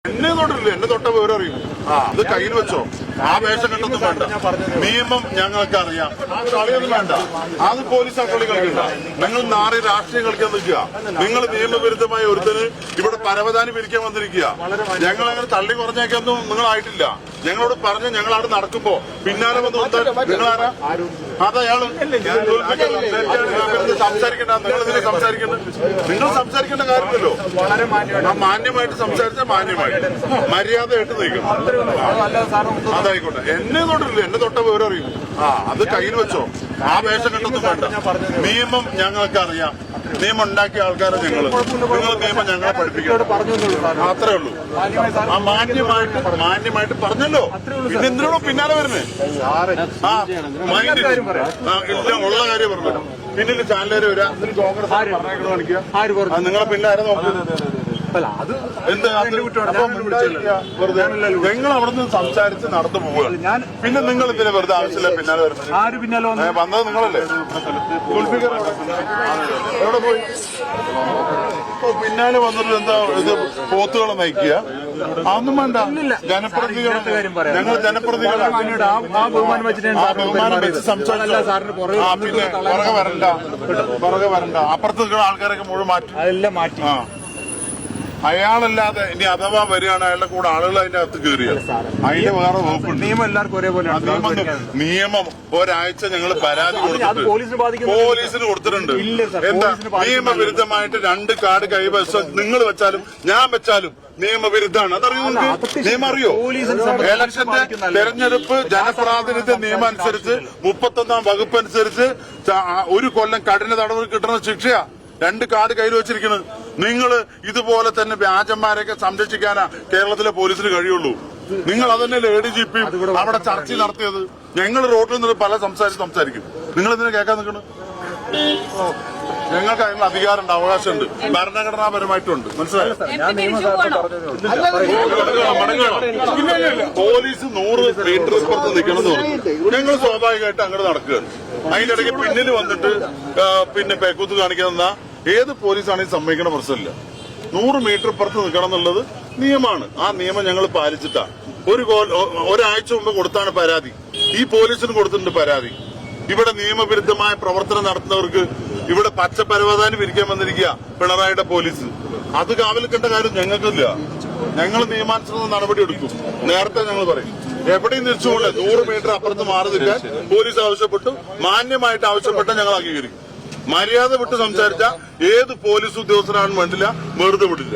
എന്നെ തൊട്ടില്ല, എന്നെ തൊട്ട വിവരം അറിയും. ഇത് കയ്യിൽ വെച്ചോ, ആ വേഷം കെട്ടൊന്നും വേണ്ട. നിയമം ഞങ്ങൾക്ക് അറിയാം. കളിയൊന്നും വേണ്ട. അത് പോലീസ് കളി കളിക്കണ്ട. നിങ്ങൾ നാറി രാഷ്ട്രീയം കളിക്കാൻ നിൽക്കുക. നിങ്ങൾ നിയമവിരുദ്ധമായ ഒരുത്തന് ഇവിടെ പരവതാനി പിരിക്കാൻ വന്നിരിക്കുക. ഞങ്ങൾ അങ്ങനെ തള്ളി കുറഞ്ഞേക്കൊന്നും നിങ്ങളായിട്ടില്ല. ഞങ്ങളോട് പറഞ്ഞ് ഞങ്ങളവിടെ നടക്കുമ്പോ പിന്നാലെ വന്ന് നിങ്ങളാരാ? അതയാള് സംസാരിക്കണ്ട. നിങ്ങളിതിനെ സംസാരിക്കണ്ട. നിങ്ങൾ സംസാരിക്കേണ്ട കാര്യമില്ലല്ലോ. മാന്യമായിട്ട് സംസാരിച്ചാൽ മാന്യമായിട്ട് മര്യാദയായിട്ട് നയിക്കണം. അതായിക്കോട്ടെ. എന്നെ തൊട്ടില്ല, എന്നെ തൊട്ട വിവരം അറിയും. അത് കയ്യിൽ വെച്ചോ, ആ വേഷം കെട്ടൊന്നും വേണ്ട. നിയമം ഞങ്ങൾക്ക് അറിയാം. നിയമം ഉണ്ടാക്കിയ ആൾക്കാരെ നിങ്ങൾ നിയമം ഞങ്ങളെ പഠിപ്പിക്കണം. അത്രേ ഉള്ളൂ. ആ മാന്യമായിട്ട് പറഞ്ഞല്ലോ. പിന്നെ എന്തിനാണോ പിന്നാലെ വരുന്നേ? ഇല്ല, ഉള്ള കാര്യം പറഞ്ഞു. പിന്നിൽ ചാനലുകാർ വരാ, കോൺഗ്രസ് പറഞ്ഞേക്കണോ കാണിക്കുക. നിങ്ങളെ പിന്നാരെ നോക്കുന്നത് നിങ്ങൾ അവിടെ നിന്ന് സംസാരിച്ച് നടന്നു പോവുക. പിന്നെ നിങ്ങൾ ഇതിനെ വെറുതെ ആവശ്യമില്ല പിന്നാലെ വരുന്നത്. വന്നത് നിങ്ങളല്ലേ? എവിടെ പോയി? പിന്നാലെ വന്നിട്ട് എന്താ ഇത് പോത്തുകളെ നയിക്കുക? അതൊന്നും വേണ്ട. ജനപ്രതിനിധികൾ, ഞങ്ങൾ ജനപ്രതിനിധികളാണ്. ബഹുമാനം വെച്ച് സംസാരിച്ചു. പിന്നെ പുറകെ വരണ്ട. അപ്പുറത്ത് നിൽക്കുന്ന ആൾക്കാരൊക്കെ മുഴുവൻ മാറ്റി. അയാളല്ലാതെ ഇനി അഥവാ വരികയാണ് അയാളുടെ കൂടെ ആളുകൾ അതിന്റെ അകത്ത് കയറിയത്, അതിന്റെ വേറെ വകുപ്പുണ്ട്. നിയമം എല്ലാവർക്കും ഒരേപോലെ. നിയമം ഒരാഴ്ച ഞങ്ങൾ പരാതി പോലീസിന് കൊടുത്തിട്ടുണ്ട്. എന്താ നിയമവിരുദ്ധമായിട്ട് 2 കാർഡ് കൈവശം നിങ്ങൾ വെച്ചാലും ഞാൻ വെച്ചാലും നിയമവിരുദ്ധമാണ്. അതറിയോ? നിങ്ങൾക്ക് നിയമം അറിയോ? ഇലക്ഷന്റെ തെരഞ്ഞെടുപ്പ് ജനപ്രാതിനിധ്യ നിയമം അനുസരിച്ച് 31-ാം വകുപ്പ് അനുസരിച്ച് 1 കൊല്ലം കഠിന തടവ് കിട്ടുന്ന ശിക്ഷയാ 2 കാർഡ് കയ്യിൽ വെച്ചിരിക്കുന്നത്. നിങ്ങൾ ഇതുപോലെ തന്നെ വ്യാജന്മാരെയൊക്കെ സംരക്ഷിക്കാനാ കേരളത്തിലെ പോലീസിന് കഴിയുള്ളൂ. നിങ്ങൾ അതന്നെയല്ലേ ADGP അവിടെ ചർച്ച നടത്തിയത്? ഞങ്ങൾ റോഡിൽ നിന്ന് പല സംസാരിക്കും. നിങ്ങൾ ഇതിനെ കേൾക്കാൻ നിൽക്കണം. ഞങ്ങൾക്ക് അതിനുള്ള അധികാരമുണ്ട്, അവകാശമുണ്ട്, ഭരണഘടനാപരമായിട്ടുണ്ട്. മനസ്സിലായോ? പോലീസ് 100 മീറ്റർ പുറത്ത് നിൽക്കണം എന്ന് പറഞ്ഞു. ഞങ്ങൾ സ്വാഭാവികമായിട്ട് അങ്ങോട്ട് നടക്കുകയാണ്. അതിന്റെ ഇടയ്ക്ക് പിന്നിൽ വന്നിട്ട് പിന്നെ പേക്കൂത്ത് കാണിക്കുന്ന ഏത് പോലീസാണെങ്കിലും സമ്മതിക്കണ പ്രശ്നമില്ല. 100 മീറ്റർ പുറത്ത് നിൽക്കണം എന്നുള്ളത് നിയമമാണ്. ആ നിയമം ഞങ്ങൾ പാലിച്ചിട്ടാണ്. ഒരാഴ്ച മുമ്പ് കൊടുത്താണ് പരാതി. ഈ പോലീസിന് കൊടുത്തിട്ടുണ്ട് പരാതി. ഇവിടെ നിയമവിരുദ്ധമായ പ്രവർത്തനം നടത്തുന്നവർക്ക് ഇവിടെ പച്ചപ്പരവതാനി പിരിക്കാൻ വന്നിരിക്കുക പിണറായിയുടെ പോലീസ്. അത് കാവലിക്കേണ്ട കാര്യം ഞങ്ങൾക്കില്ല. ഞങ്ങൾ നിയമാനുസൃത നടപടി എടുക്കും. നേരത്തെ ഞങ്ങൾ പറയും എവിടെയും തിരിച്ചുകൊണ്ട് 100 മീറ്റർ അപ്പുറത്ത് മാറി നിൽക്കാൻ പോലീസ് ആവശ്യപ്പെട്ടു. മാന്യമായിട്ട് ആവശ്യപ്പെട്ട ഞങ്ങൾ അംഗീകരിക്കും. മര്യാദ വിട്ട് സംസാരിച്ച ഏത് പോലീസ് ഉദ്യോഗസ്ഥരാണെന്ന് വേണ്ടില്ല, വെറുതെ വിടില്ല.